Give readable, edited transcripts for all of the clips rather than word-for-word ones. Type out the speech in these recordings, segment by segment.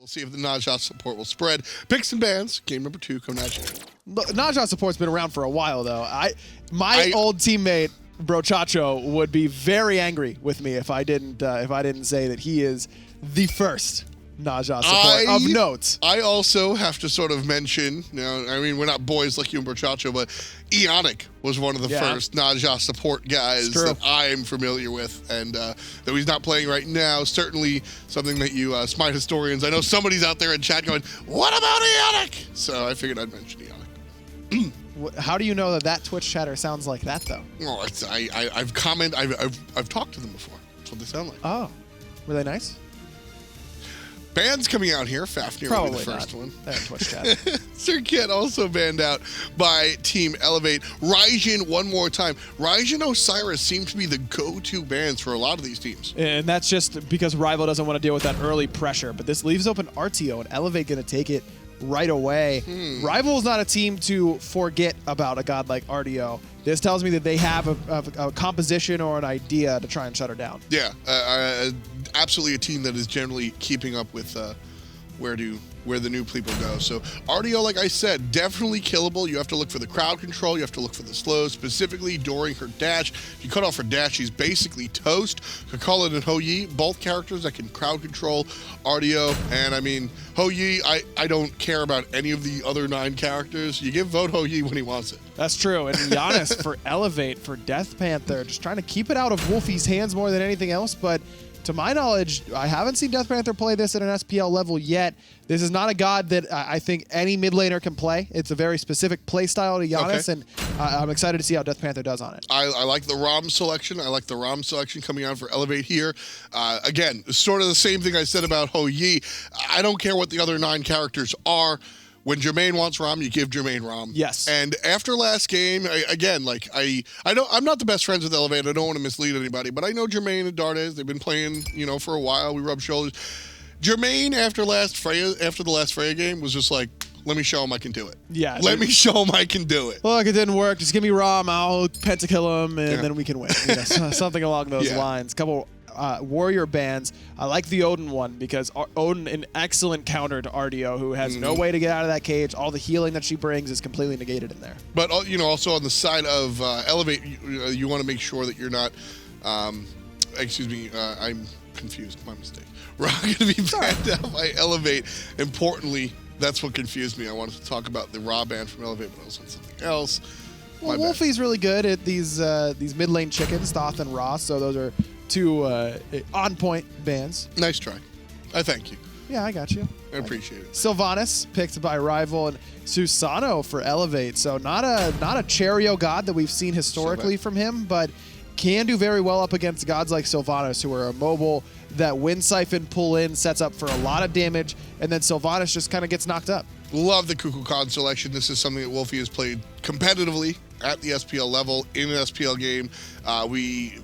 We'll see if the Najah support will spread. Picks and bans, game number 2 coming at you. Najah support's been around for a while, though. My old teammate, Brochacho, would be very angry with me if I didn't say that he is the first Najah support of note. I also have to sort of mention, I mean, we're not boys like you and Brochacho, but Eonic was one of the first Najah support guys that I'm familiar with, and though he's not playing right now, certainly something that you Smite historians, I know somebody's out there in chat going, what about Eonic? So I figured I'd mention Eonic. How do you know that Twitch chatter sounds like that, though? Oh, I've talked to them before. That's what they sound like. Oh, were they nice? Bans coming out here. Fafnir will be the first one. They're in Twitch chat. Sirkit also banned out by Team Elevate. Raijin one more time. Raijin Osiris seem to be the go-to bans for a lot of these teams. And that's just because Rival doesn't want to deal with that early pressure. But this leaves open Artio, and Elevate going to take it right away. Rival is not a team to forget about a god like Artio. This tells me that they have a composition or an idea to try and shut her down. Yeah, absolutely a team that is generally keeping up with where the new people go. So Artio, like I said, definitely killable. You have to look for the crowd control. You have to look for the slow, specifically during her dash. If you cut off her dash, she's basically toast. Kukulkan and Hou-Yi, both characters that can crowd control Artio. And I mean, Hou-Yi, I don't care about any of the other 9 characters. You give vote Hou-Yi when he wants it. That's true. And Janus for Elevate, for DeathPanter, just trying to keep it out of Wlfy's hands more than anything else. But to my knowledge, I haven't seen DeathPanter play this at an SPL level yet. This is not a god that I think any mid laner can play. It's a very specific play style to Janus, and I'm excited to see how DeathPanter does on it. I like the Ram selection. I like the Ram selection coming out for Elevate here. Again, sort of the same thing I said about Hou-Yi. I don't care what the other 9 characters are. When Jermain wants Ram, you give Jermain Ram. Yes. And after last game, I'm not the best friends with Elevate. I don't want to mislead anybody, but I know Jermain and Dardez. They've been playing, for a while. We rub shoulders. Jermain after the last Freya game was just like, let me show him I can do it. Yeah. Let me show him I can do it. Look, it didn't work. Just give me Ram. I'll pentakill him, and then we can win. Something along those lines. Couple warrior bans. I like the Odin one because Odin, an excellent counter to Artio, who has no way to get out of that cage. All the healing that she brings is completely negated in there. But also on the side of Elevate, you want to make sure that you're not. Excuse me, I'm confused. My mistake. We're going to be banned out by Elevate. Importantly, that's what confused me. I wanted to talk about the Raw ban from Elevate, but I was on something else. Well, Wlfy's really good at these mid lane chickens, Thoth and Ra. So those are 2 on-point bans. Nice try. I thank you. Yeah, I got you. I appreciate it. Sylvanus picked by Rival, and Susano for Elevate. So not a Cherryo god that we've seen historically from him, but can do very well up against gods like Sylvanus, who are immobile, that Wind Siphon pull in sets up for a lot of damage, and then Sylvanus just kind of gets knocked up. Love the Kukulkan selection. This is something that Wlfy has played competitively at the SPL level in an SPL game. We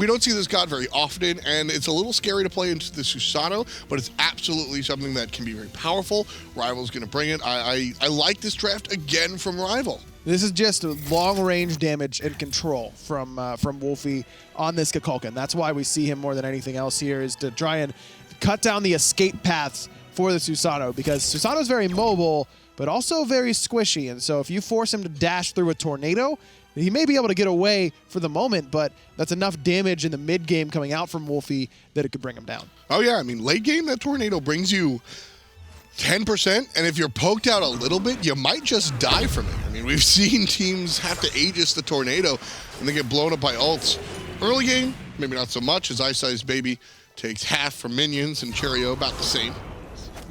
don't see this god very often, and it's a little scary to play into the Susano, but it's absolutely something that can be very powerful. Rival's going to bring it. I like this draft again from Rival. This is just long-range damage and control from Wlfy on this Kukulkan. That's why we see him more than anything else here, is to try and cut down the escape paths for the Susano, because Susano's very mobile, but also very squishy. And so if you force him to dash through a tornado, he may be able to get away for the moment, but that's enough damage in the mid-game coming out from Wlfy that it could bring him down. Oh, yeah. I mean, late game, that tornado brings you 10%, and if you're poked out a little bit, you might just die from it. I mean, we've seen teams have to Aegis the tornado, and they get blown up by ults. Early game, maybe not so much, as iceicebaby takes half from minions, and Cherryo about the same.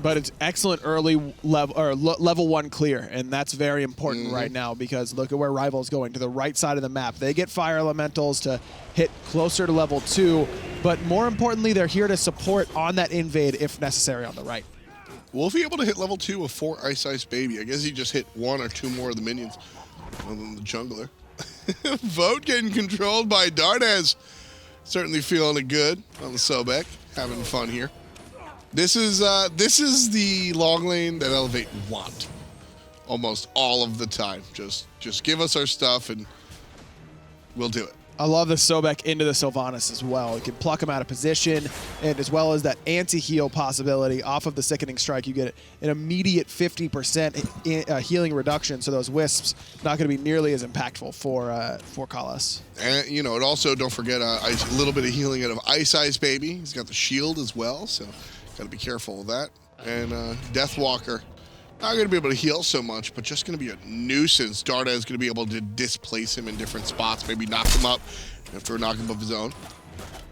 But it's excellent early level 1 clear, and that's very important right now, because look at where Rival's going, to the right side of the map. They get fire elementals to hit closer to level 2, but more importantly, they're here to support on that invade if necessary on the right. Wlfy able to hit level 2 with 4 iceicebaby. I guess he just hit 1 or 2 more of the minions other than the jungler. Vote getting controlled by Dardez. Certainly feeling it good on the Sobek. Having fun here. This is the long lane that Elevate want almost all of the time. Just give us our stuff and we'll do it. I love the Sobek into the Sylvanus as well. You can pluck him out of position, and as well as that anti-heal possibility off of the Sickening Strike, you get an immediate 50% healing reduction, so those wisps not going to be nearly as impactful for Kalas. And, you know, it also, don't forget, a little bit of healing out of iceicebaby. He's got the shield as well, so got to be careful of that. And Deathwalker, not going to be able to heal so much, but just going to be a nuisance. Dardez is going to be able to displace him in different spots, maybe knock him up after a knock him off his own.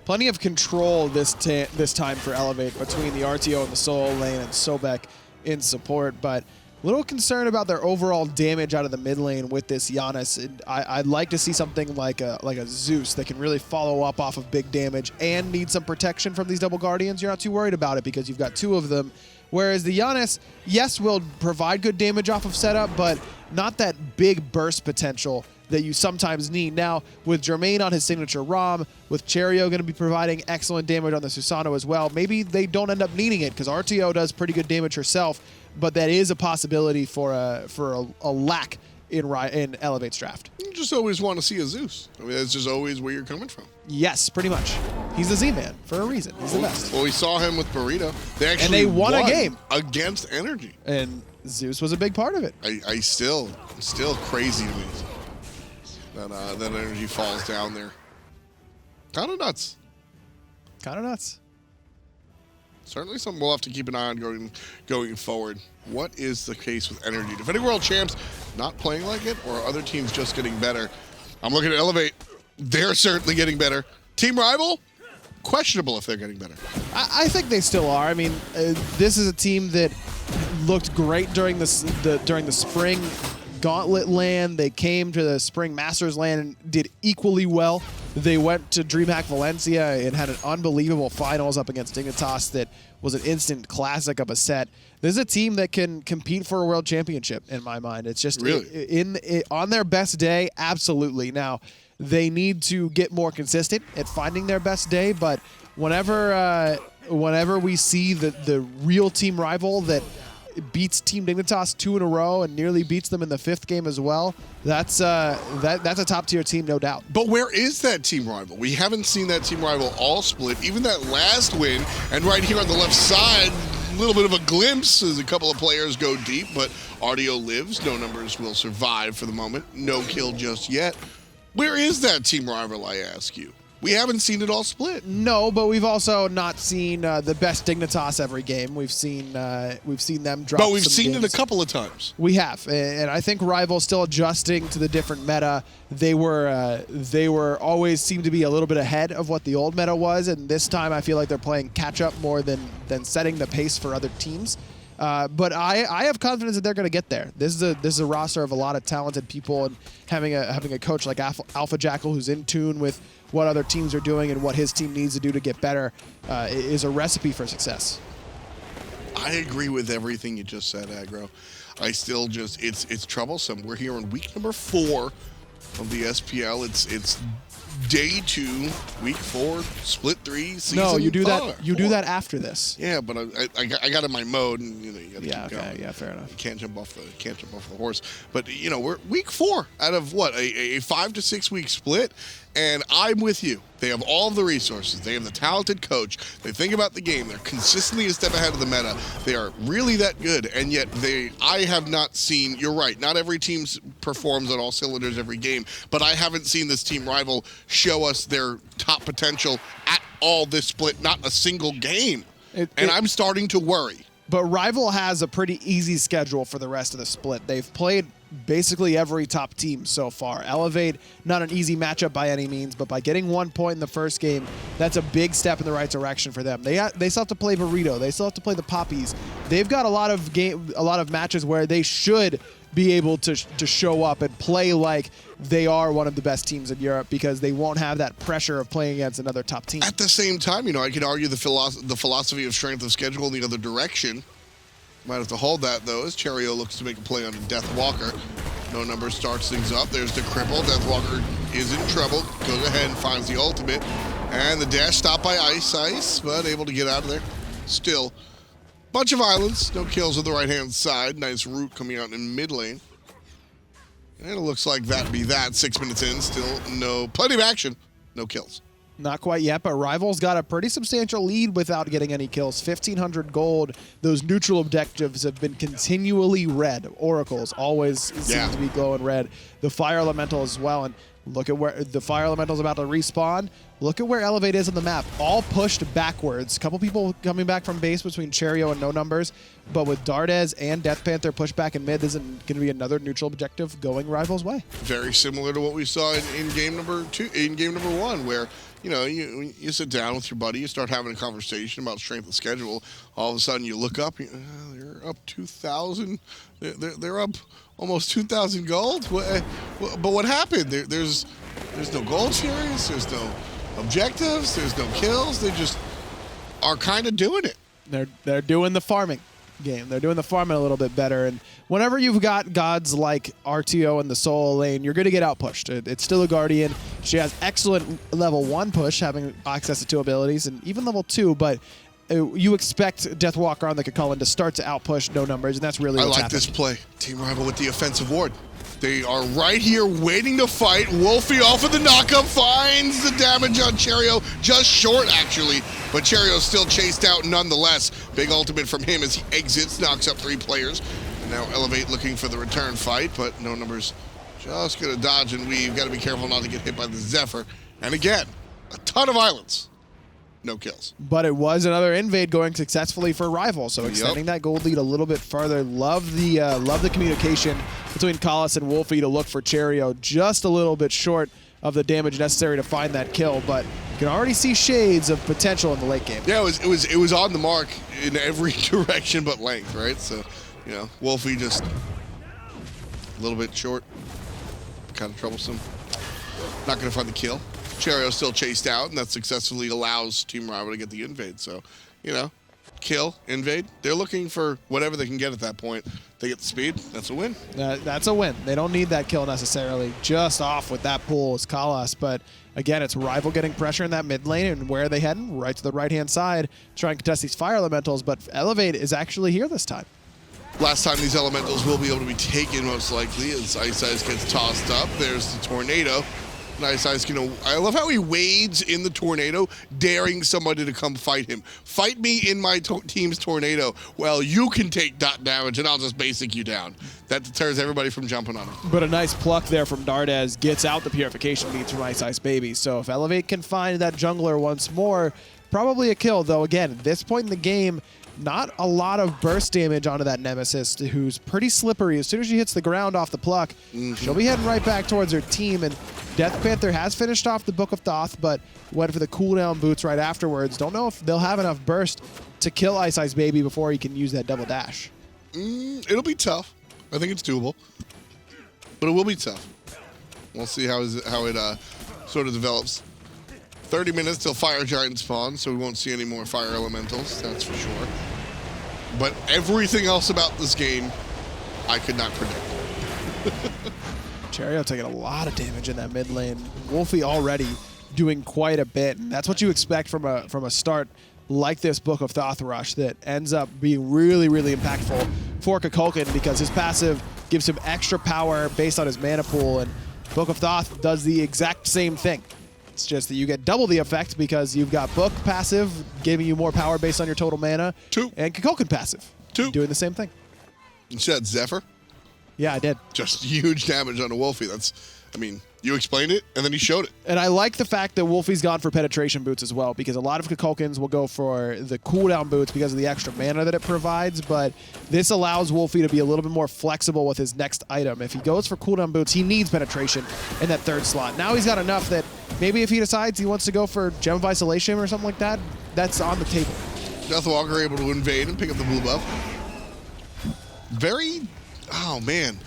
Plenty of control this time for Elevate between the Artio and the solo lane and Sobek in support, but a little concerned about their overall damage out of the mid lane with this Janus. And I'd like to see something like a Zeus that can really follow up off of big damage and need some protection from these double Guardians. You're not too worried about it because you've got 2 of them. Whereas the Janus, yes, will provide good damage off of setup, but not that big burst potential that you sometimes need. Now, with Jermain on his signature ROM, with Cherryo going to be providing excellent damage on the Susano as well, maybe they don't end up needing it because Artio does pretty good damage herself, but that is a possibility for a lack in Elevate's draft. You just always want to see a Zeus. I mean, that's just always where you're coming from. Yes, pretty much. He's the Z-Man for a reason. He's the best. Well, we saw him with Burrito. They won a game against Energy, and Zeus was a big part of it. I'm still crazy to me that Energy falls down there. Kind of nuts. Kind of nuts. Certainly something we'll have to keep an eye on going forward. What is the case with Energy? Defending world champs not playing like it, or are other teams just getting better? I'm looking at Elevate. They're certainly getting better. Team Rival? Questionable if they're getting better. I think they still are. I mean, this is a team that looked great during the spring Gauntlet LAN. They came to the Spring Masters LAN and did equally well. They went to DreamHack Valencia and had an unbelievable finals up against Dignitas that was an instant classic of a set. This is a team that can compete for a world championship, in my mind. It's just really on their best day, absolutely. Now, they need to get more consistent at finding their best day, but whenever we see the real Team Rival that beats Team Dignitas 2 in a row and nearly beats them in the 5th game as well, that's a top-tier team, no doubt. But where is that Team Rival? We haven't seen that Team Rival all split, even that last win. And right here on the left side, a little bit of a glimpse as a couple of players go deep, but Artio lives. No numbers will survive for the moment. No kill just yet. Where is that Team Rival, I ask you? We haven't seen it all split. No, but we've also not seen the best Dignitas every game. We've seen them drop. But we've seen it a couple of times. We have, and I think Rival still adjusting to the different meta. They were always seemed to be a little bit ahead of what the old meta was, and this time I feel like they're playing catch up more than setting the pace for other teams. But I have confidence that they're going to get there. This is a roster of a lot of talented people, and having a coach like ElevateGG who's in tune with what other teams are doing and what his team needs to do to get better is a recipe for success. I agree with everything you just said, Aggro. I still just it's troublesome. We're here on week number 4 of the SPL. It's day 2, week 4, split 3, season. No, you do 4. that. You do that after this. Yeah, but I got in my mode, and you got to keep going. Yeah, fair enough. You can't jump off the horse. But you know, we're week 4 out of what a 5 to 6 week split, and I'm with you. They have all of the resources. They have the talented coach. They think about the game. They're consistently a step ahead of the meta. They are really that good, and yet I have not seen. You're right. Not every team performs on all cylinders every game, but I haven't seen this Team Rival show us their top potential at all this split. Not a single game, and I'm starting to worry. But Rival has a pretty easy schedule for the rest of the split. They've played basically every top team so far. Elevate, not an easy matchup by any means, but by getting 1 point in the first game, that's a big step in the right direction for them. They still have to play Burrito. They still have to play the Poppies. They've got a lot of matches where they should be able to show up and play like they are one of the best teams in Europe, because they won't have that pressure of playing against another top team. At the same time, you know, I could argue the philosophy of strength of schedule in the other direction. Might have to hold that, though, as Cherryo looks to make a play on Deathwalker. No number starts things up. There's the cripple. Deathwalker is in trouble. Goes ahead and finds the ultimate. And the dash stopped by Ice, but able to get out of there. Still, bunch of islands. No kills on the right-hand side. Nice root coming out in mid lane. And it looks like that'd be that. 6 minutes in, still plenty of action, no kills. Not quite yet, but Rivals got a pretty substantial lead without getting any kills. 1,500 gold. Those neutral objectives have been continually red. Oracles always seem to be glowing red. The Fire Elemental as well. And look at where the Fire Elemental's about to respawn. Look at where Elevate is on the map. All pushed backwards. A couple people coming back from base between Cherryo and No Numbers. But with Dardez and DeathPanter pushed back in mid, this is going to be another neutral objective going Rivals' way. Very similar to what we saw in game number 1, where you sit down with your buddy, you start having a conversation about strength of schedule. All of a sudden, you look up, they're up 2,000. They're up almost 2,000 gold. But what happened? There's no gold series. There's no objectives. There's no kills. They just are kind of doing it. They're doing the farming game. They're doing the farming a little bit better. And whenever you've got gods like Artio and the Soul Lane, you're going to get outpushed. It's still a Guardian. She has excellent level 1 push, having access to 2 abilities, and even level 2, but you expect Deathwalker on the Kukulkan to start to outpush No Numbers, and that's really what's happening. This play. Team Rival with the offensive ward. They are right here waiting to fight. Wlfy off of the knockup finds the damage on Cherryo, just short actually, but Cherryo's still chased out nonetheless. Big ultimate from him as he exits, knocks up 3 players. And now Elevate looking for the return fight, but No Numbers just gonna dodge and weave. Gotta be careful not to get hit by the Zephyr. And again, a ton of violence. No kills. But it was another invade going successfully for Rival, so extending that gold lead a little bit further. Love the communication between Collis and Wlfy to look for Cherryo, just a little bit short of the damage necessary to find that kill, but you can already see shades of potential in the late game. Yeah, it was on the mark in every direction but length, right? So, Wlfy just a little bit short, kind of troublesome. Not gonna find the kill. Cherryo still chased out, and that successfully allows Team Rama to get the invade. So, kill, invade. They're looking for whatever they can get at that point. They get the speed. That's a win. That's a win. They don't need that kill necessarily. Just off with that pull is Kalas. But again, it's Rival getting pressure in that mid lane. And where are they heading? Right to the right-hand side, trying to contest these fire elementals. But Elevate is actually here this time. Last time these elementals will be able to be taken, most likely, as iceice gets tossed up. There's the tornado. iceice, I love how he wades in the tornado, daring somebody to come fight him. Fight me in my team's tornado. Well, you can take dot damage, and I'll just basic you down. That deters everybody from jumping on him. But a nice pluck there from Dardez gets out the purification beats from iceicebaby. So if Elevate can find that jungler once more, probably a kill. Though, again, at this point in the game, not a lot of burst damage onto that Nemesis, who's pretty slippery. As soon as she hits the ground off the pluck, she'll be heading right back towards her team. And DeathPanter has finished off the Book of Thoth, but went for the cooldown boots right afterwards. Don't know if they'll have enough burst to kill iceicebaby before he can use that double dash. It'll be tough. I think it's doable, but it will be tough. We'll see how it sort of develops. 30 minutes till Fire Giant spawns, so we won't see any more Fire Elementals, that's for sure. But everything else about this game, I could not predict. Cherryo taking a lot of damage in that mid lane. Wlfy already doing quite a bit, and that's what you expect from a start like this Book of Thoth rush that ends up being really, really impactful for Kukulkan because his passive gives him extra power based on his mana pool, and Book of Thoth does the exact same thing. It's just that you get double the effect because you've got Book passive giving you more power based on your total mana. 2. And Kukulkan passive. 2. Doing the same thing. You said Zephyr? Yeah, I did. Just huge damage on a Wlfy. You explained it, and then you showed it. And I like the fact that Wlfy's gone for penetration boots as well, because a lot of Kukulkans will go for the cooldown boots because of the extra mana that it provides, but this allows Wlfy to be a little bit more flexible with his next item. If he goes for cooldown boots, he needs penetration in that 3rd slot. Now he's got enough that maybe if he decides he wants to go for Gem of Isolation or something like that, that's on the table. Deathwalker able to invade and pick up the blue buff. Oh man.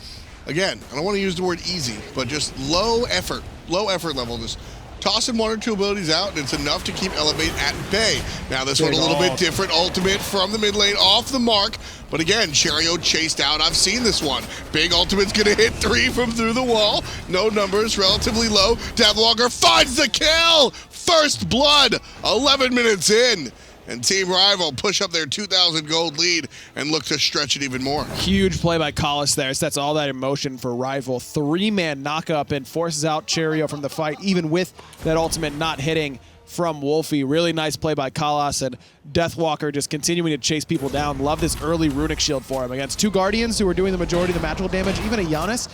Again, I don't want to use the word easy, but just low effort level. Just tossing 1 or 2 abilities out, and it's enough to keep Elevate at bay. Now this one a little bit different. Ultimate from the mid lane off the mark, but again, Cherryo chased out. I've seen this one. Big ultimate's gonna hit 3 from through the wall. No numbers, relatively low. Deathwalker finds the kill! First blood, 11 minutes in. And Team Rival push up their 2,000 gold lead and look to stretch it even more. Huge play by Collis there. Sets all that in motion for Rival. 3-man knock-up and forces out Cherryo from the fight, even with that ultimate not hitting from Wlfy. Really nice play by Collis, and Deathwalker just continuing to chase people down. Love this early runic shield for him against 2 Guardians who are doing the majority of the magical damage. Even a Janus,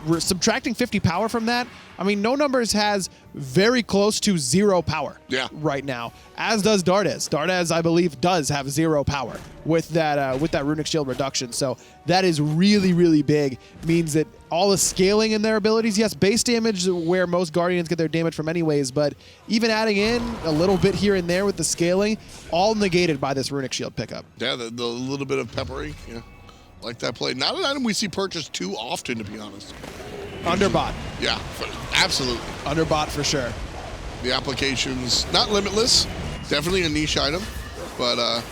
we're subtracting 50 power from that. I mean, No Numbers has very close to 0 power right now, as does Dardez. Dardez, I believe, does have 0 power with that runic shield reduction. So that is really, really big. Means that all the scaling in their abilities, yes, base damage where most Guardians get their damage from anyways, but even adding in a little bit here and there with the scaling, all negated by this runic shield pickup. Yeah, the little bit of peppery, yeah. Like that play. Not an item we see purchased too often, to be honest. Underbot. Yeah, absolutely. Underbot for sure. The application's not limitless. Definitely a niche item, but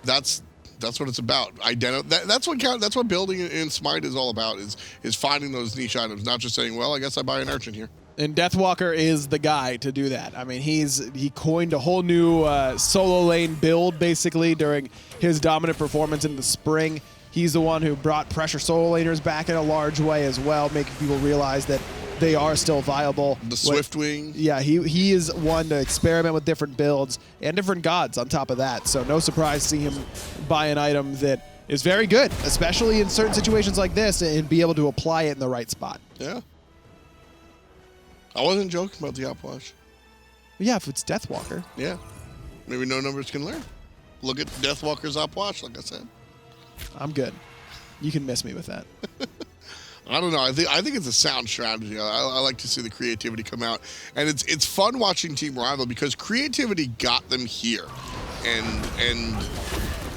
that's what it's about. That's what building in Smite is all about. Is finding those niche items, not just saying, well, I guess I buy an Urchin here. And Deathwalker is the guy to do that. I mean, he coined a whole new solo lane build basically during his dominant performance in the spring. He's the one who brought pressure solo laners back in a large way as well, making people realize that they are still viable. The Swift Wing. Yeah, he is one to experiment with different builds and different gods on top of that. So no surprise to see him buy an item that is very good, especially in certain situations like this, and be able to apply it in the right spot. Yeah. I wasn't joking about the Opwash. Yeah, if it's Deathwalker. Yeah. Maybe No Numbers can learn. Look at Deathwalker's Opwash, like I said. I'm good. You can miss me with that. I don't know. I think it's a sound strategy. I like to see the creativity come out, and it's fun watching Team Rival because creativity got them here, and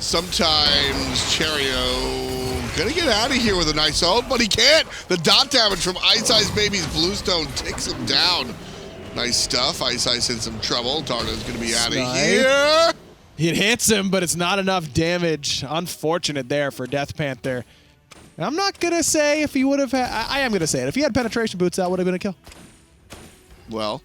sometimes Cherryo gonna get out of here with a nice ult, but he can't. The dot damage from iceicebaby's Bluestone takes him down. Nice stuff. Ice in some trouble. Dardez gonna be out of here. It hits him, but it's not enough damage. Unfortunate there for DeathPanter. And I'm not going to say if he would have had... I am going to say it. If he had penetration boots, that would have been a kill. Well,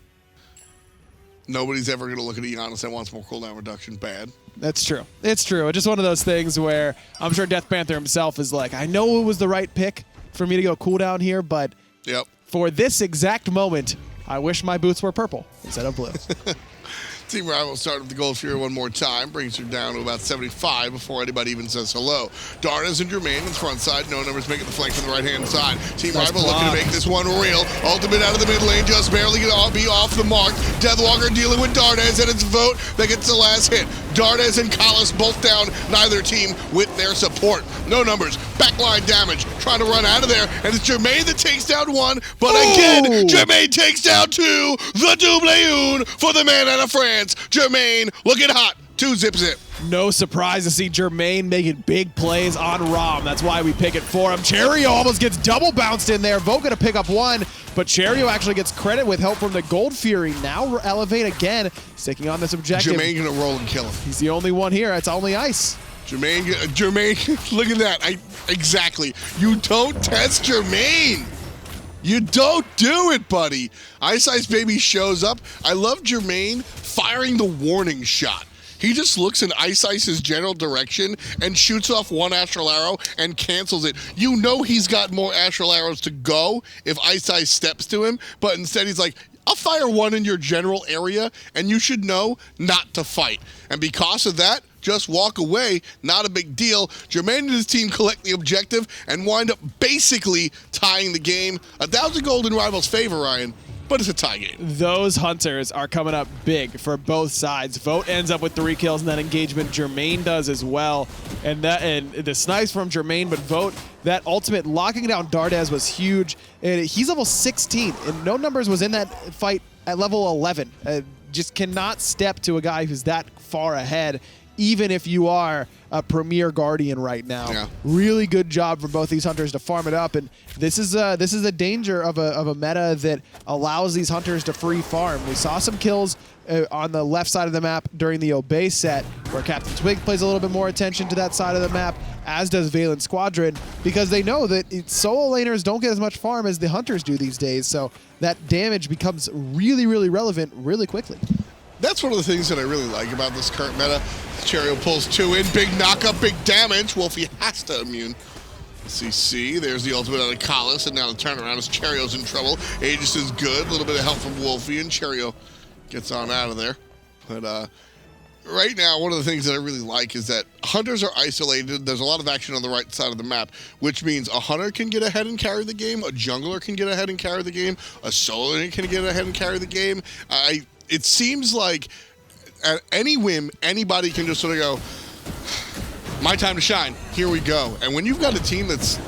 nobody's ever going to look at a Janus that wants more cooldown reduction bad. That's true. It's true. It's just one of those things where I'm sure DeathPanter himself is like, I know it was the right pick for me to go cooldown here, but for this exact moment, I wish my boots were purple instead of blue. Team Rival started with the Gold Fury one more time, brings her down to about 75 before anybody even says hello. Dardez and Jermain on the front side, No Numbers making the flank from the right-hand side. Team Rival looking to make this one real. Ultimate out of the mid lane, just barely gonna be off the mark. Deathwalker dealing with Dardez, and it's Vote that gets the last hit. Dardez and Collis both down, neither team with their support. No Numbers, backline damage, trying to run out of there, and it's Jermain that takes down one, but again, Jermain takes down two. The double une for the man out of France. Jermain looking hot. 2-zip. No surprise to see Jermain making big plays on Rom. That's why we pick it for him. Cherryo almost gets double bounced in there. Vote gonna pick up one, but Cherryo actually gets credit with help from the Gold Fury. Now Elevate again, sticking on this objective. Jermain gonna roll and kill him. He's the only one here. It's only ice. Jermain, look at that. Exactly. You don't test Jermain. You don't do it, buddy. iceicebaby shows up. I love Jermain firing the warning shot. He just looks in Ice-Ice's general direction and shoots off one astral arrow and cancels it. You know he's got more astral arrows to go if Ice-Ice steps to him, but instead he's like, I'll fire one in your general area, and you should know not to fight. And because of that, just walk away, not a big deal. Jermain and his team collect the objective and wind up basically tying the game. 1,000 gold in Rival's favor, Ryan, but it's a tie game. Those hunters are coming up big for both sides. Vote ends up with 3 kills in that engagement. Jermain does as well. And the snipes from Jermain, but Vote, that ultimate locking down Dardez was huge. And he's level 16, and No Numbers was in that fight at level 11. Just cannot step to a guy who's that far ahead, even if you are a premier Guardian right now. Yeah. Really good job for both these hunters to farm it up, and this is a danger of a meta that allows these hunters to free farm. We saw some kills on the left side of the map during the Obey set, where Captain Twig plays a little bit more attention to that side of the map, as does Valen Squadron, because they know that solo laners don't get as much farm as the hunters do these days, so that damage becomes really, really relevant really quickly. That's one of the things that I really like about this current meta. Cherryo pulls 2 in, big knockup, big damage. Wlfy has to immune. CC, there's the ultimate out of Kalas, and now the turnaround as Cherryo's in trouble. Aegis is good, a little bit of help from Wlfy, and Cherryo gets on out of there. But right now, one of the things that I really like is that hunters are isolated. There's a lot of action on the right side of the map, which means a hunter can get ahead and carry the game, a jungler can get ahead and carry the game, a solo can get ahead and carry the game. It seems like at any whim, anybody can just sort of go, my time to shine, here we go. And when you've got a team that's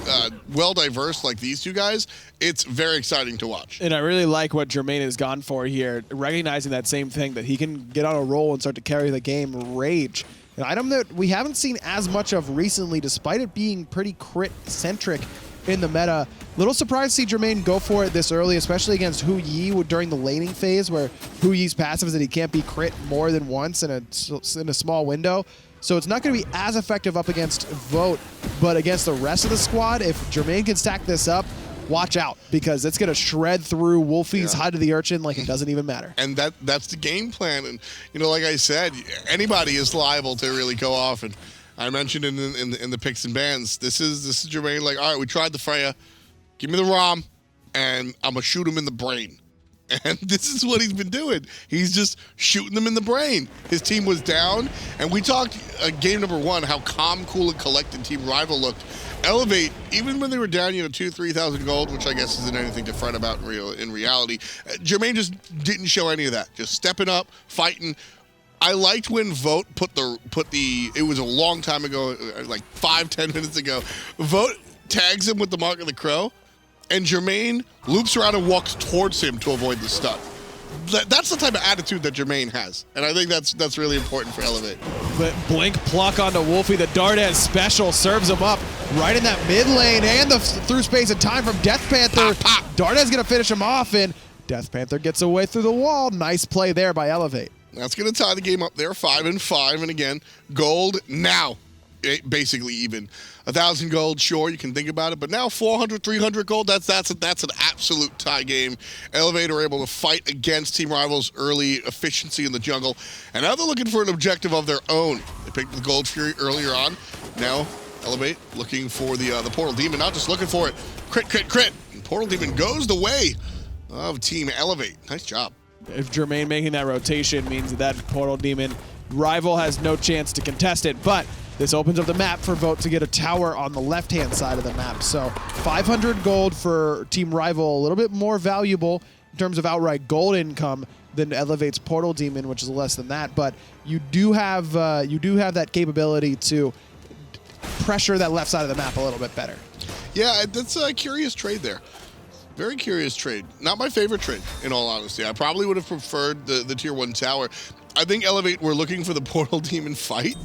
well diverse like these two guys, it's very exciting to watch. And I really like what Jermain has gone for here, recognizing that same thing, that he can get on a roll and start to carry the game. Rage, an item that we haven't seen as much of recently, despite it being pretty crit-centric in the meta. Little surprised to see Jermain go for it this early, especially against Hu Yi during the laning phase, where Hu Yi's passive is that he can't be crit more than once in a small window. So it's not going to be as effective up against Vote, but against the rest of the squad, if Jermain can stack this up, watch out, because it's going to shred through Wlfy's Hide of the Urchin like it doesn't even matter. And that's the game plan. And, you know, like I said, anybody is liable to really go off. And I mentioned in the picks and bans, this is Jermain like, all right, we tried the Freya. Give me the Rom, and I'm going to shoot him in the brain. And this is what he's been doing. He's just shooting them in the brain. His team was down, and we talked game number 1 how calm, cool, and collected Team Rival looked. Elevate, even when they were down, 2,000-3,000 gold, which I guess isn't anything to fret about in reality. Jermain just didn't show any of that. Just stepping up, fighting. I liked when Vote put the. It was a long time ago, like 5-10 minutes ago. Vote tags him with the mark of the crow. And Jermain loops around and walks towards him to avoid the stun. That's the type of attitude that Jermain has. And I think that's really important for Elevate. But blink pluck onto Wlfy. The Dardez special serves him up right in that mid lane, and the through space and time from DeathPanter. Dardez going to finish him off, and DeathPanter gets away through the wall. Nice play there by Elevate. That's going to tie the game up there, 5-5. And again, gold now. Basically even 1,000 gold, sure, you can think about it, but now 400, 300 gold, that's an absolute tie game. Elevate are able to fight against Team Rival's early efficiency in the jungle, and now they're looking for an objective of their own. They picked the Gold Fury earlier on. Now Elevate looking for the Portal Demon, not just looking for it. Crit. And Portal Demon goes the way of Team Elevate. Nice job. If Jermain making that rotation means that Portal Demon, Rival has no chance to contest it, but this opens up the map for Vote to get a tower on the left-hand side of the map. So 500 gold for Team Rival, a little bit more valuable in terms of outright gold income than Elevate's Portal Demon, which is less than that. But you do have that capability to pressure that left side of the map a little bit better. Yeah, that's a curious trade there. Very curious trade. Not my favorite trade, in all honesty. I probably would have preferred the Tier 1 tower. I think Elevate were looking for the Portal Demon fight.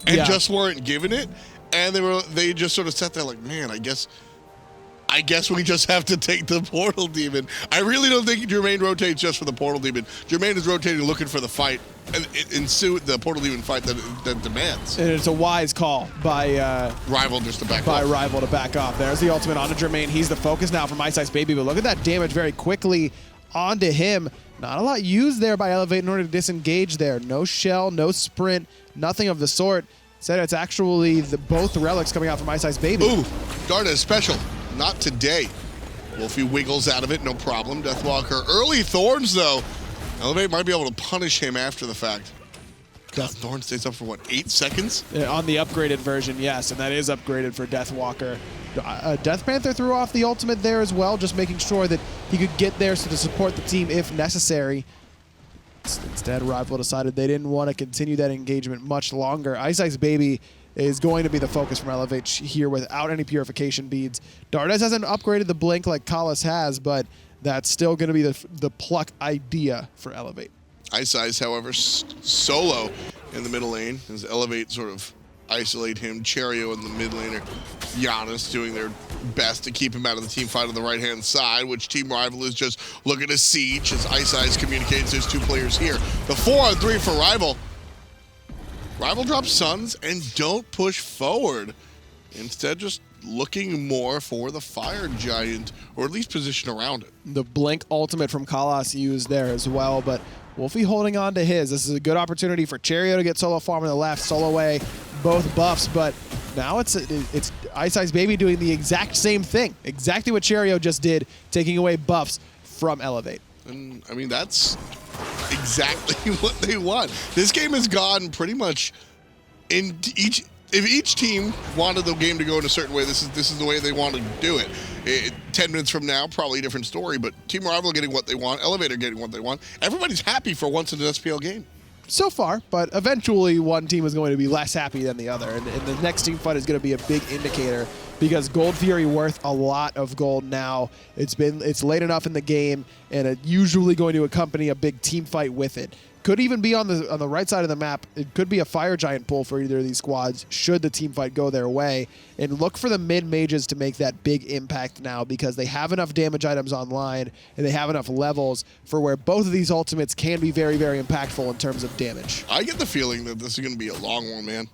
And just weren't given it, and they just sort of sat there like, man, I guess we just have to take the Portal Demon. I really don't think Jermain rotates just for the Portal Demon. Jermain is rotating looking for the fight, and ensue the Portal Demon fight that demands. And it's a wise call by Rival just to back off. By Rival to back off. There's the ultimate onto Jermain. He's the focus now from iceicebaby, but look at that damage very quickly onto him. Not a lot used there by Elevate in order to disengage there. No shell, no sprint, nothing of the sort. Said it's actually both relics coming out from iceicebaby. Ooh, Dardez special. Not today. Wlfy wiggles out of it, no problem. Deathwalker. Early Thorns, though. Elevate might be able to punish him after the fact. God, Thorn stays up for, what, 8 seconds? On the upgraded version, yes, and that is upgraded for Deathwalker. DeathPanter threw off the ultimate there as well, just making sure that he could get there to support the team if necessary. Instead, Rival decided they didn't want to continue that engagement much longer. iceicebaby is going to be the focus from Elevate here without any purification beads. Dardez hasn't upgraded the blink like Kalas has, but that's still going to be the pluck idea for Elevate. Iceice, however, solo in the middle lane as Elevate sort of isolate him. Cherryo in the mid laner. Janus doing their best to keep him out of the team fight on the right-hand side, which Team Rival is just looking to siege as Iceice communicates there's 2 players here. The 4-on-3 for Rival. Rival drops Suns and don't push forward. Instead, just looking more for the Fire Giant, or at least position around it. The blink ultimate from Kalas used there as well, but Wlfy holding on to his. This is a good opportunity for Cherryo to get solo farm on the left, solo away both buffs, but now it's iceicebaby doing the exact same thing. Exactly what Cherryo just did, taking away buffs from Elevate. And I mean, that's exactly what they want. This game has gone pretty much in each. If each team wanted the game to go in a certain way, this is the way they want to do it. 10 minutes from now, probably a different story, but Team Rival getting what they want, Elevator getting what they want. Everybody's happy for once in an SPL game. So far, but eventually one team is going to be less happy than the other, and the next team fight is going to be a big indicator because Gold Fury worth a lot of gold now. It's late enough in the game, and it's usually going to accompany a big team fight with it. Could even be on the right side of the map. It could be a Fire Giant pull for either of these squads should the team fight go their way. And look for the mid mages to make that big impact now because they have enough damage items online and they have enough levels for where both of these ultimates can be very, very impactful in terms of damage. I get the feeling that this is going to be a long one, man.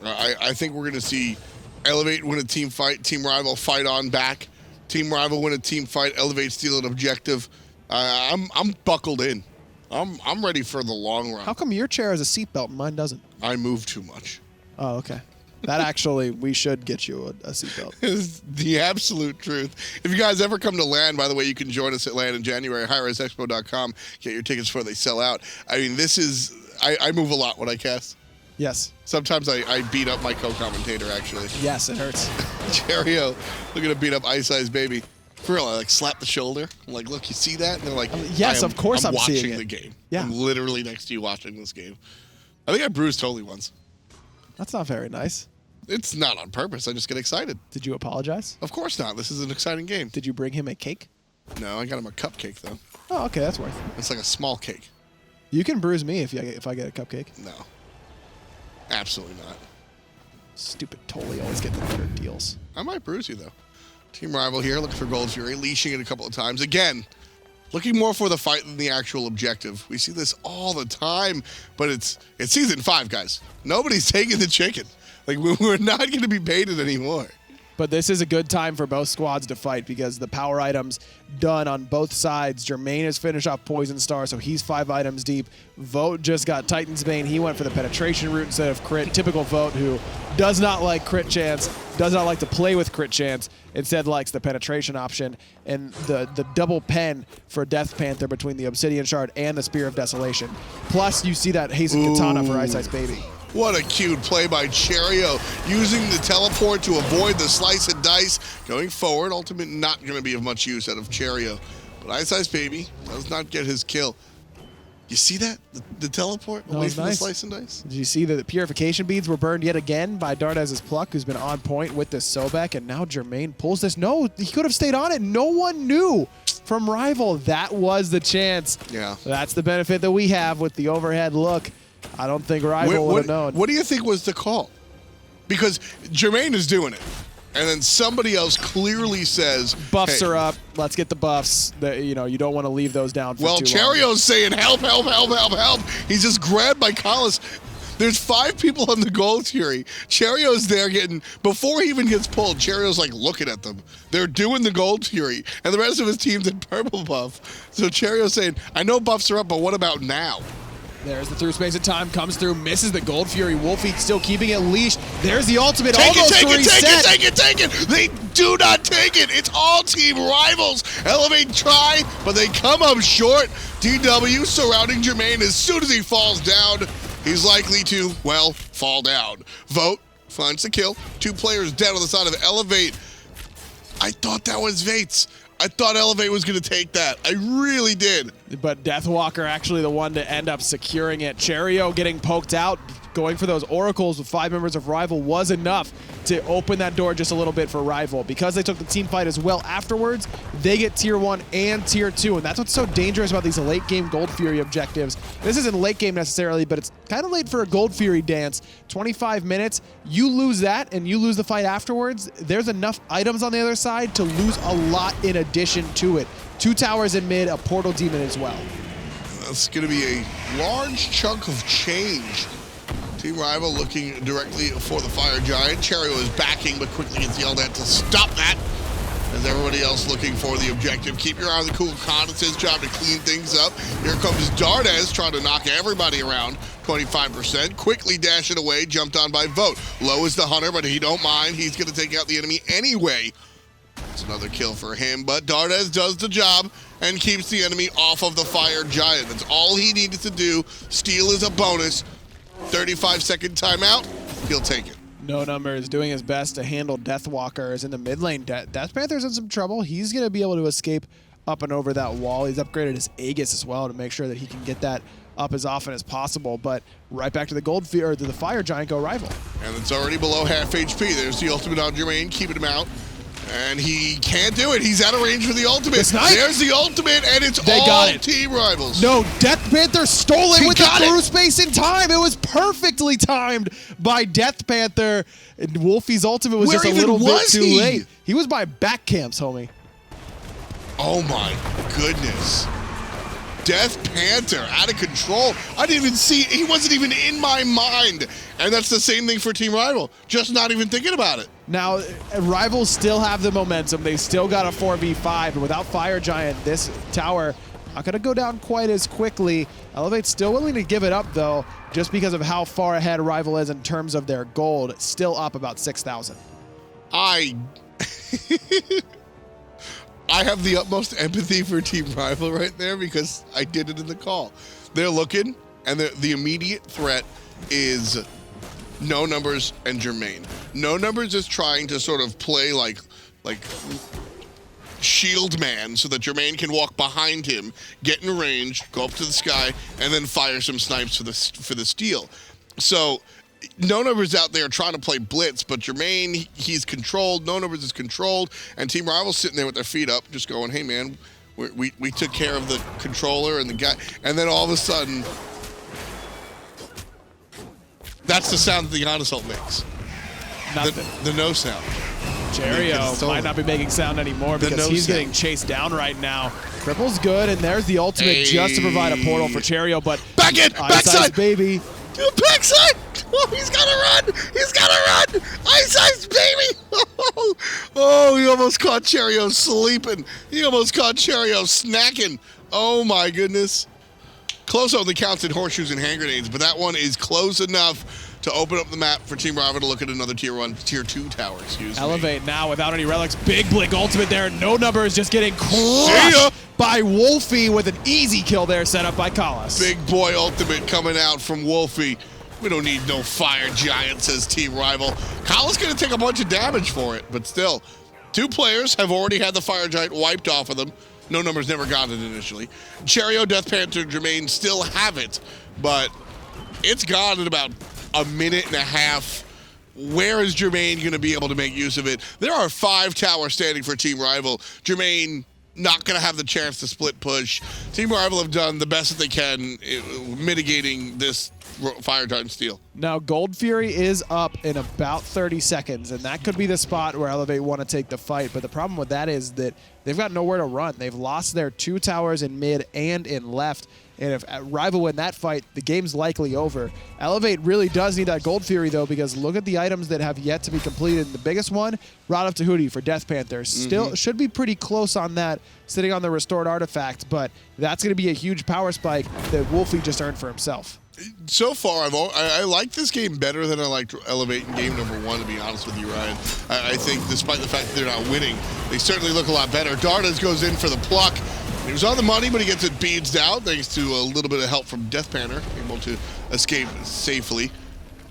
I think we're going to see Elevate win a team fight, Team Rival fight on back, Team Rival win a team fight, Elevate steal an objective. I'm buckled in. I'm ready for the long run. How come your chair has a seatbelt and mine doesn't? I move too much. Oh, okay. That actually, we should get you a seatbelt. It's the absolute truth. If you guys ever come to LAN, by the way, you can join us at LAN in January, hi-rezexpo.com. Get your tickets before they sell out. I mean, this is, I move a lot when I cast. Yes. Sometimes I beat up my co-commentator, actually. Yes, it hurts. Cherryo, looking to beat up iceicebaby. For real, I like slap the shoulder. I'm like, look, you see that? And they're like, yes, of course I'm watching seeing it. the game. Yeah. I'm literally next to you watching this game. I think I bruised Totally once. That's not very nice. It's not on purpose. I just get excited. Did you apologize? Of course not. This is an exciting game. Did you bring him a cake? No, I got him a cupcake, though. Oh, okay, that's worth it. It's like a small cake. You can bruise me if I get a cupcake. No. Absolutely not. Stupid Totally always getting the better deals. I might bruise you, though. Team Rival here, looking for Gold Fury, leashing it a couple of times. Again, looking more for the fight than the actual objective. We see this all the time, but it's Season 5, guys. Nobody's taking the chicken. Like, we're not going to be baited anymore. But this is a good time for both squads to fight because the power items done on both sides. Jermain has finished off Poison Star, so he's 5 items deep. Vote just got Titan's Bane. He went for the penetration route instead of crit. Typical Vote, who does not like crit chance, does not like to play with crit chance, instead likes the penetration option. And the double pen for DeathPanter between the Obsidian Shard and the Spear of Desolation. Plus, you see that Hasten Katana for iceicebaby. What a cute play by Cherryo, using the teleport to avoid the slice and dice. Going forward, ultimate not going to be of much use out of Cherryo. But iceicebaby does not get his kill. You see that? The teleport away from the slice and dice? Did you see that the purification beads were burned yet again by Dardez's Pluck, who's been on point with this Sobek, and now Jermain pulls this. No, he could have stayed on it. No one knew from Rival. That was the chance. Yeah. That's the benefit that we have with the overhead look. I don't think Rival would have known. What do you think was the call? Because Jermain is doing it. And then somebody else clearly says, buffs hey, are up. Let's get the buffs. You don't want to leave those down for too long. Cherryo's saying, help, help, help, help, help. He's just grabbed by Collis. There's 5 people on the Gold Fury. Cherryo's there getting, before he even gets pulled, Cherryo's like looking at them. They're doing the Gold Fury. And the rest of his team's in purple buff. So Cherryo's saying, I know buffs are up, but what about now? There's the through space of time, comes through, misses the Gold Fury. Wlfy still keeping it leashed. There's the ultimate, take almost it, to reset. Take it. They do not take it. It's all Team Rivals. Elevate try, but they come up short. DW surrounding Jermain. As soon as he falls down, he's likely to, well, fall down. Vote finds the kill. 2 players dead on the side of Elevate. I thought that was Vates. I thought Elevate was going to take that. I really did. But Deathwalker actually the one to end up securing it. Cherryo getting poked out, going for those oracles with 5 members of Rival was enough to open that door just a little bit for Rival. Because they took the team fight as well afterwards, they get tier 1 and tier 2. And that's what's so dangerous about these late game Gold Fury objectives. This isn't late game necessarily, but it's kind of late for a Gold Fury dance. 25 minutes, you lose that and you lose the fight afterwards. There's enough items on the other side to lose a lot in addition to it. 2 towers in mid, a portal demon as well. That's going to be a large chunk of change. Team Rival looking directly for the Fire Giant. Cherryo is backing, but quickly gets yelled at to stop that. as everybody else looking for the objective. Keep your eye on the Kukulkan. It's his job to clean things up. Here comes Dardez trying to knock everybody around. 25%. Quickly dash it away. Jumped on by Vote. Low is the hunter, but he don't mind. He's going to take out the enemy anyway. It's another kill for him, but Dardez does the job and keeps the enemy off of the fire giant. That's all he needed to do. Steal is a bonus. 35-second timeout. He'll take it. No Number is doing his best to handle Deathwalker. Is in the mid lane. DeathPanter's in some trouble. He's going to be able to escape up and over that wall. He's upgraded his Aegis as well to make sure that he can get that up as often as possible. But right back to the or to the Fire Giant go rival. And it's already below half HP. There's the ultimate on Jermain, keeping him out. And he can't do it. He's out of range for the ultimate. There's the ultimate, and it's all team rivals. No, DeathPanter stole it with the through space in time. It was perfectly timed by DeathPanter. And Wlfy's ultimate was just a little bit too late. He was by back camps, homie. Oh my goodness. DeathPanter out of control. I didn't even see it. He wasn't even in my mind. And that's the same thing for Team Rival. Just not even thinking about it. Now, Rivals still have the momentum. They still got a 4v5. But without Fire Giant, this tower not going to go down quite as quickly. Elevate's still willing to give it up, though, just because of how far ahead Rival is in terms of their gold. Still up about 6,000. I have the utmost empathy for Team Rival right there because I did it in the call. They're looking, and the immediate threat is No Numbers and Jermain. No Numbers is trying to sort of play like shield man so that Jermain can walk behind him, get in range, go up to the sky, and then fire some snipes for the steal. So No Numbers out there trying to play blitz, but Jermain, he's controlled. No Numbers is controlled, and Team Rival's sitting there with their feet up, just going, "Hey man, we took care of the controller and the guy," and then all of a sudden, that's the sound that the Janus ult makes. Nothing. The no sound. Cherryo might not be making sound anymore because he's getting chased down right now. Cripple's good, and there's the ultimate just to provide a portal for Cherryo, but back in, backside, baby. Backside! Oh, he's gotta run! He's gotta run! iceicebaby! Oh, he almost caught Cherryo sleeping. He almost caught Cherryo snacking. Oh my goodness. Close only counts in horseshoes and hand grenades, but that one is close enough to open up the map for Team Rival to look at another tier 2 tower, Elevate now without any relics. Big Blink ultimate there. No Number is just getting crushed by Wlfy with an easy kill there set up by Kalas. Big boy ultimate coming out from Wlfy. We don't need no fire giant, says Team Rival. Kalas gonna take a bunch of damage for it, but still. 2 players have already had the fire giant wiped off of them. No Numbers never got it initially. Cherryo, DeathPanter, Jermain still have it, but it's gone in about a minute and a half. Where is Jermain going to be able to make use of it? There are 5 towers standing for Team Rival. Jermain not going to have the chance to split push. Team Rival have done the best that they can mitigating this fire giant steal. Now, Gold Fury is up in about 30 seconds, and that could be the spot where Elevate want to take the fight. But the problem with that is that they've got nowhere to run. They've lost their 2 towers in mid and in left. And if Rival win that fight, the game's likely over. Elevate really does need that Gold Fury, though, because look at the items that have yet to be completed. The biggest one, Rod of Tahuti for DeathPanter. Still should be pretty close on that, sitting on the restored artifact, but that's going to be a huge power spike that Wlfy just earned for himself. So far, I like this game better than I liked Elevate in game number 1, to be honest with you, Ryan. I think despite the fact that they're not winning, they certainly look a lot better. Dardez goes in for the pluck. He was on the money, but he gets it beads out thanks to a little bit of help from DeathPanter, able to escape safely.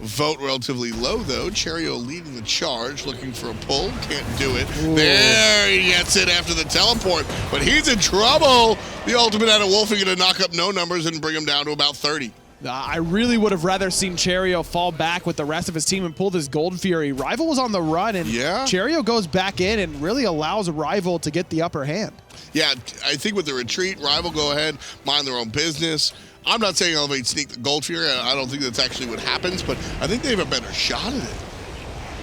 Vote relatively low, though. Cherryo leading the charge, looking for a pull. Can't do it. Ooh. There he gets it after the teleport, but he's in trouble. The ultimate out of Wlfy going to knock up No Numbers and bring him down to about 30. I really would have rather seen Cherryo fall back with the rest of his team and pull this Gold Fury. Rival was on the run, and Cherryo goes back in and really allows Rival to get the upper hand. Yeah, I think with the retreat, Rival go ahead, mind their own business. I'm not saying Elevate sneak the Gold Fury. I don't think that's actually what happens, but I think they have a better shot at it.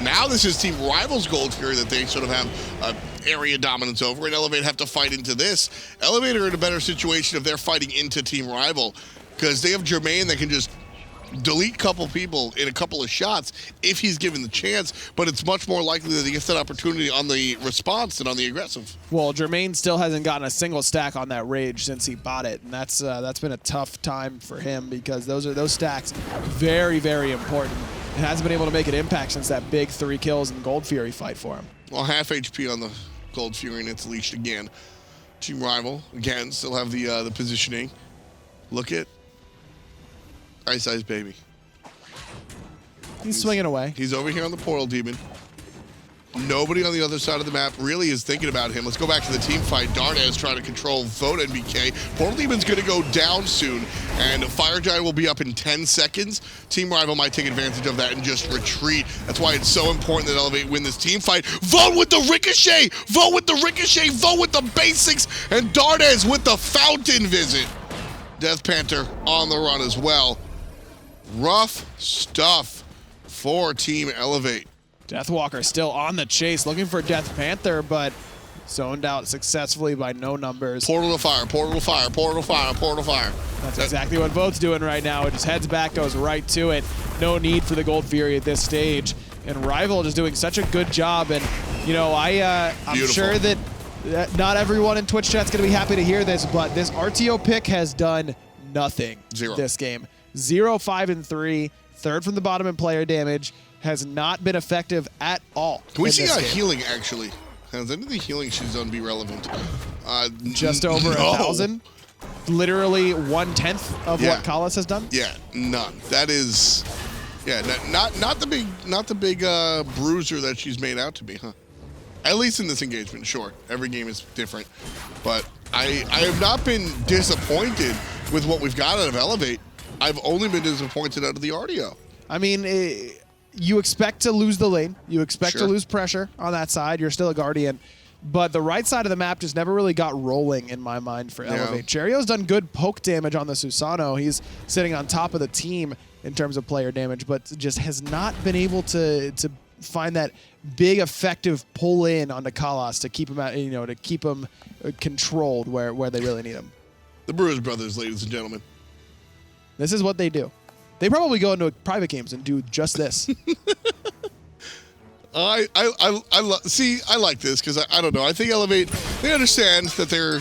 Now this is Team Rival's Gold Fury that they sort of have area dominance over, and Elevate have to fight into this. Elevate are in a better situation if they're fighting into Team Rival, because they have Jermain that can just delete a couple people in a couple of shots if he's given the chance, but it's much more likely that he gets that opportunity on the response than on the aggressive. Well, Jermain still hasn't gotten a single stack on that rage since he bought it, and that's been a tough time for him because those stacks very, very important. And hasn't been able to make an impact since that big 3 kills in Gold Fury fight for him. Well, half HP on the Gold Fury, and it's leashed again. Team Rival, again, still have the positioning. Look at iceicebaby. He's swinging away. He's over here on the Portal Demon. Nobody on the other side of the map really is thinking about him. Let's go back to the team fight. Dardez trying to control Vote NBK. Portal Demon's going to go down soon, and Fire Giant will be up in 10 seconds. Team Rival might take advantage of that and just retreat. That's why it's so important that Elevate win this team fight. Vote with the Ricochet! Vote with the Ricochet! Vote with the basics! And Dardez with the Fountain Visit. DeathPanter on the run as well. Rough stuff for Team Elevate. Deathwalker still on the chase, looking for DeathPanter, but zoned out successfully by no numbers. Portal to fire, portal to fire, portal to fire, portal to fire. That's exactly what Vote's doing right now. It just heads back, goes right to it. No need for the Gold Fury at this stage. And Rival just doing such a good job. And, you know, I'm sure that not everyone in Twitch chat's going to be happy to hear this, but this Artio pick has done nothing this game. 0, 5, and 3. Third from the bottom in player damage. Has not been effective at all. Can we see how healing actually? Has any of the healing she's done be relevant? Just over 1,000. Literally 1/10 of what Kalas has done. Yeah, none. That is, not the big bruiser that she's made out to be, huh? At least in this engagement, sure. Every game is different, but I have not been disappointed with what we've got out of Elevate. I've only been disappointed out of the Artio. I mean. You expect to lose the lane. You expect to lose pressure on that side. You're still a Guardian. But the right side of the map just never really got rolling in my mind for Elevate. Cherryo's done good poke damage on the Susano. He's sitting on top of the team in terms of player damage, but just has not been able to find that big effective pull in onto Kalas to keep him at, to keep him controlled where they really need him. The Brewers brothers, ladies and gentlemen. This is what they do. They probably go into private games and do just this. I like this because I don't know. I think Elevate, they understand that they're,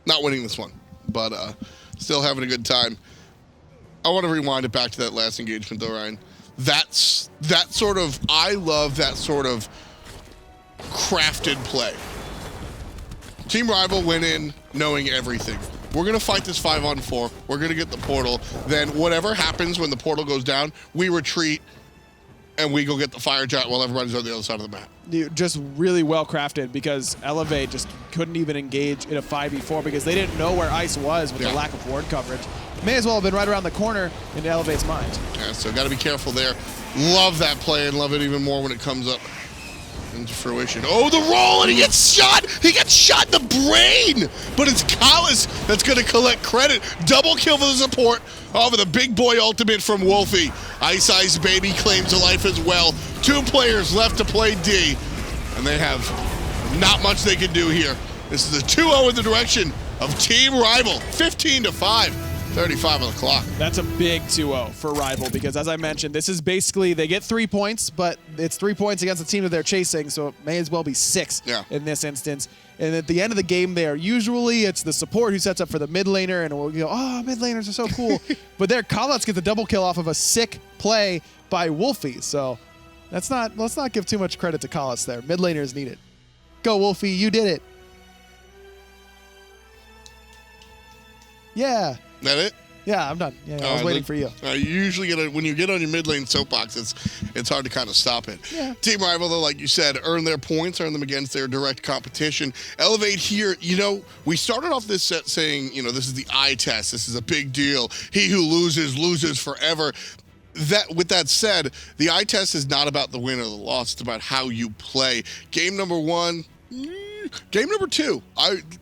not winning this one, but still having a good time. I want to rewind it back to that last engagement though, Ryan. I love that sort of crafted play. Team Rival went in knowing everything. We're going to fight this 5-on-4. We're going to get the portal. Then whatever happens when the portal goes down, we retreat and we go get the Fire Giant while everybody's on the other side of the map. Just really well crafted because Elevate just couldn't even engage in a 5v4 because they didn't know where Ice was with the lack of ward coverage. May as well have been right around the corner in Elevate's mind. Yeah, so got to be careful there. Love that play and love it even more when it comes up into fruition. Oh, the roll, and he gets shot! He gets shot in the brain! But it's Kalas that's going to collect credit. Double kill for the support over the big boy ultimate from Wlfy. iceicebaby claims a life as well. 2 players left to play D, and they have not much they can do here. This is a 2-0 in the direction of Team Rival. 15-5. 35 on the clock. That's a big 2-0 for Rival because, as I mentioned, this is basically, they get 3 points, but it's 3 points against the team that they're chasing, so it may as well be 6 in this instance. And at the end of the game there, usually it's the support who sets up for the mid laner, and we'll go, oh, mid laners are so cool. But there, Kalas gets the double kill off of a sick play by Wlfy, so let's not give too much credit to Kalas there. Mid laners need it. Go, Wlfy, you did it. Yeah. That it? Yeah, I'm done. Yeah, I was waiting for you. You usually when you get on your mid lane soapbox, it's hard to kind of stop it. Yeah. Team Rival, though, like you said, earn their points, earn them against their direct competition. Elevate here, we started off this set saying, this is the eye test. This is a big deal. He who loses, loses forever. With that said, the eye test is not about the win or the loss. It's about how you play. Game number 1, game number 2,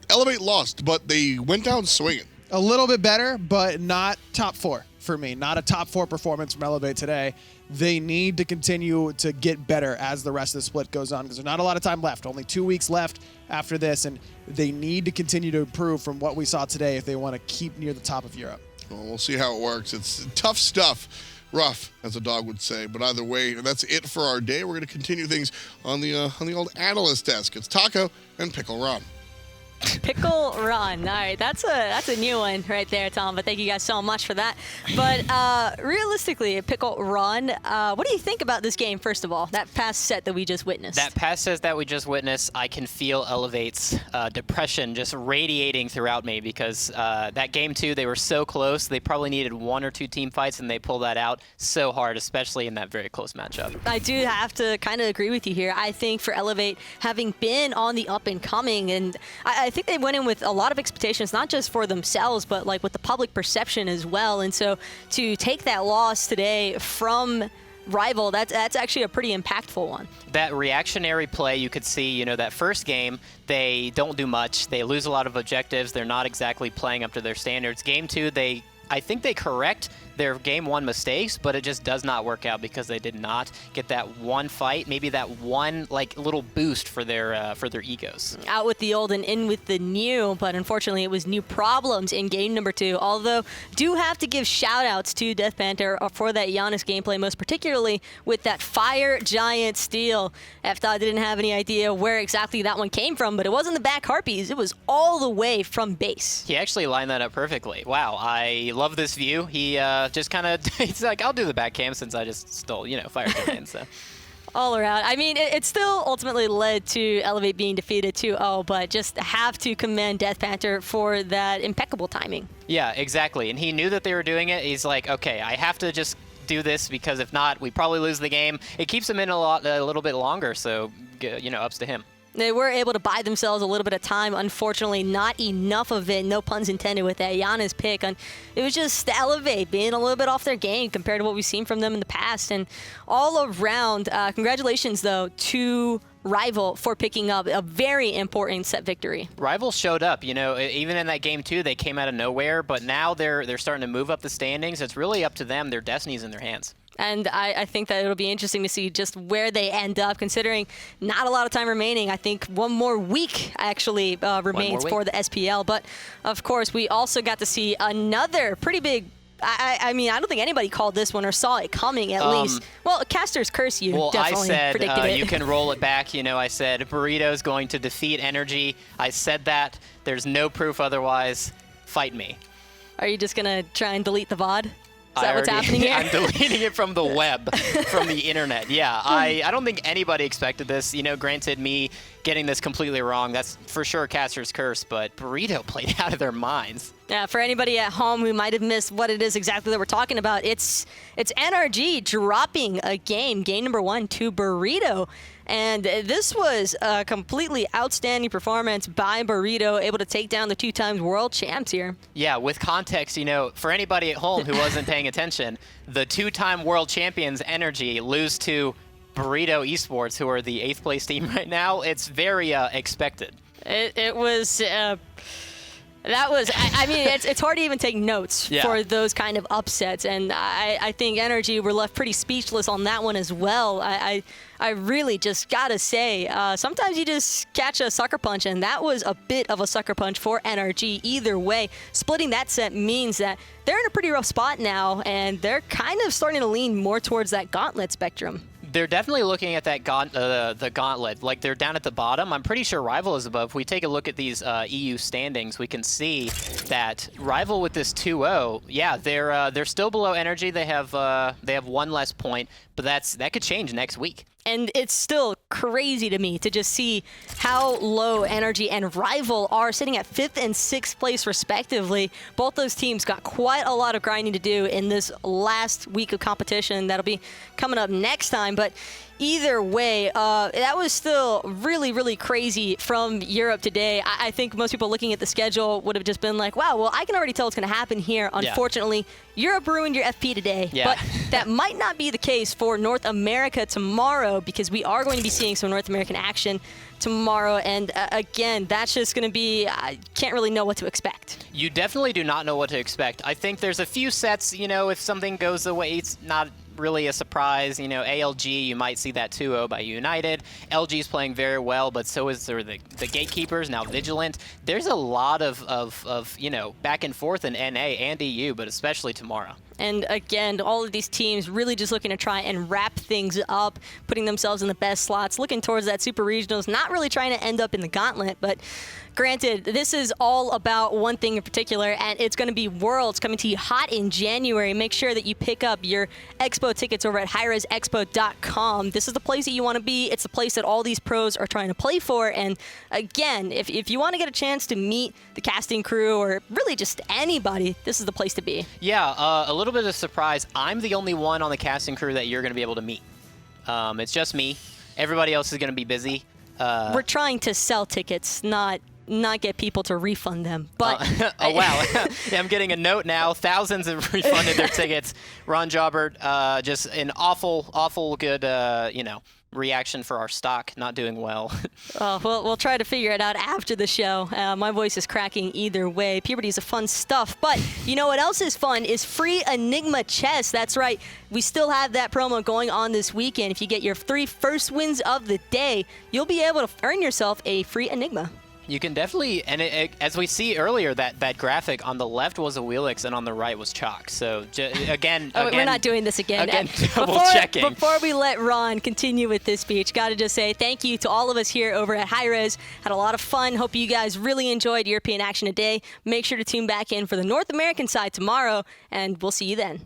Elevate lost, but they went down swinging. A little bit better, but not top 4 for me. Not a top 4 performance from Elevate today. They need to continue to get better as the rest of the split goes on because there's not a lot of time left. Only 2 weeks left after this, and they need to continue to improve from what we saw today if they want to keep near the top of Europe. Well, we'll see how it works. It's tough stuff. Rough, as a dog would say. But either way, that's it for our day. We're going to continue things on the old analyst desk. It's Taco and Pickle Ron. Pickle Run. All right, that's a new one right there, Tom. But thank you guys so much for that. But realistically, Pickle Run, what do you think about this game, first of all? That past set that we just witnessed. That past set that we just witnessed, I can feel Elevate's depression just radiating throughout me because that game 2, they were so close. They probably needed 1 or 2 team fights, and they pulled that out so hard, especially in that very close matchup. I do have to kind of agree with you here. I think for Elevate, having been on the up and coming, and I think they went in with a lot of expectations, not just for themselves, but like with the public perception as well. And so to take that loss today from Rival, that's actually a pretty impactful one. That reactionary play, you could see, you know, that first game, they don't do much. They lose a lot of objectives. They're not exactly playing up to their standards. Game 2, I think they correct their game 1 mistakes, but it just does not work out because they did not get that one fight, maybe that one like little boost for their egos. Out with the old and in with the new, but unfortunately it was new problems in game number 2. Although do have to give shout outs to DeathPanter for that Janus gameplay, most particularly with that Fire Giant steal. FDOT didn't have any idea where exactly that one came from, but it wasn't the back harpies, it was all the way from base. He actually lined that up perfectly. Wow, I love this view. He just kind of, he's like, I'll do the back cam since I just stole, you know, Fire Giant, so. All around. I mean, it still ultimately led to Elevate being defeated 2-0, but just have to commend DeathPanter for that impeccable timing. Yeah, exactly. And he knew that they were doing it. He's like, okay, I have to just do this because if not, we probably lose the game. It keeps him in a little bit longer, so, you know, ups to him. They were able to buy themselves a little bit of time. Unfortunately, not enough of it. No puns intended with that Janus pick. And it was just Elevate being a little bit off their game compared to what we've seen from them in the past. And all around, congratulations, though, to Rival for picking up a very important set victory. Rival showed up, you know, even in that game 2, they came out of nowhere, but now they're starting to move up the standings. It's really up to them. Their destiny's in their hands. And I think that it'll be interesting to see just where they end up, considering not a lot of time remaining. I think one more week actually remains for the SPL. But, of course, we also got to see another pretty big I mean, I don't think anybody called this one or saw it coming, at least. Well, Caster's Curse, you definitely predicted it. You can roll it back. You know, I said Burrito's going to defeat Energy. I said that. There's no proof otherwise. Fight me. Are you just going to try and delete the VOD? Is that what's happening here? I'm deleting it from the web, from the internet. Yeah, I don't think anybody expected this. You know, granted, me getting this completely wrong, that's for sure Caster's Curse, but Burrito played out of their minds. Yeah, for anybody at home who might have missed what it is exactly that we're talking about, it's NRG dropping a game number 1 to Burrito. And this was a completely outstanding performance by Burrito, able to take down the 2-time world champs here. Yeah, with context, you know, for anybody at home who wasn't paying attention, the 2-time world champions Energy lose to Burrito Esports, who are the 8th place team right now. It's very expected. It was... That was, I mean, it's hard to even take notes for those kind of upsets, and I think Energy were left pretty speechless on that one as well. I really just gotta say, sometimes you just catch a sucker punch, and that was a bit of a sucker punch for NRG. Either way, splitting that set means that they're in a pretty rough spot now, and they're kind of starting to lean more towards that gauntlet spectrum. They're definitely looking at that the gauntlet. Like, they're down at the bottom. I'm pretty sure Rival is above. If we take a look at these EU standings, we can see that Rival with this 2-0, yeah, they're still below Energy. They have one less point, but that could change next week. And it's still crazy to me to just see how low Energy and Rival are, sitting at 5th and 6th place respectively. Both those teams got quite a lot of grinding to do in this last week of competition that'll be coming up next time. But either way, that was still really, really crazy from Europe today. I think most people looking at the schedule would have just been like, wow, well, I can already tell what's going to happen here. Unfortunately, Europe ruined your FP today. But that might not be the case for North America tomorrow, because we are going to be seeing some North American action tomorrow. And again, that's just going to be, I can't really know what to expect. You definitely do not know what to expect. I think there's a few sets, you know, if something goes the way it's not really a surprise. You know, ALG, you might see that 2-0 by United. LG's playing very well, but so is the Gatekeepers, now Vigilant. There's a lot of you know, back and forth in NA and EU, but especially tomorrow. And again, all of these teams really just looking to try and wrap things up, putting themselves in the best slots, looking towards that Super Regionals, not really trying to end up in the gauntlet. But granted, this is all about one thing in particular, and it's going to be Worlds coming to you hot in January. Make sure that you pick up your Expo tickets over at hi-rezexpo.com. This is the place that you want to be. It's the place that all these pros are trying to play for. And again, if you want to get a chance to meet the casting crew or really just anybody, this is the place to be. Yeah, a little bit of surprise. I'm the only one on the casting crew that you're going to be able to meet. It's just me. Everybody else is going to be busy. We're trying to sell tickets, not get people to refund them. But oh wow, yeah, I'm getting a note now. Thousands have refunded their tickets. Ron Jobert, just an awful good you know, reaction for our stock not doing well. We'll try to figure it out after the show. My voice is cracking either way. Puberty is a fun stuff, but you know what else is fun is free Enigma chests. That's right, we still have that promo going on this weekend. If you get your 3 first wins of the day, you'll be able to earn yourself a free Enigma. You can definitely, and as we see earlier, that graphic on the left was a Wheelix and on the right was Chalk. So again, we're not doing this again. Again, double checking. Before we let Ron continue with this speech, got to just say thank you to all of us here over at hi-rez. Had a lot of fun. Hope you guys really enjoyed European action today. Make sure to tune back in for the North American side tomorrow, and we'll see you then.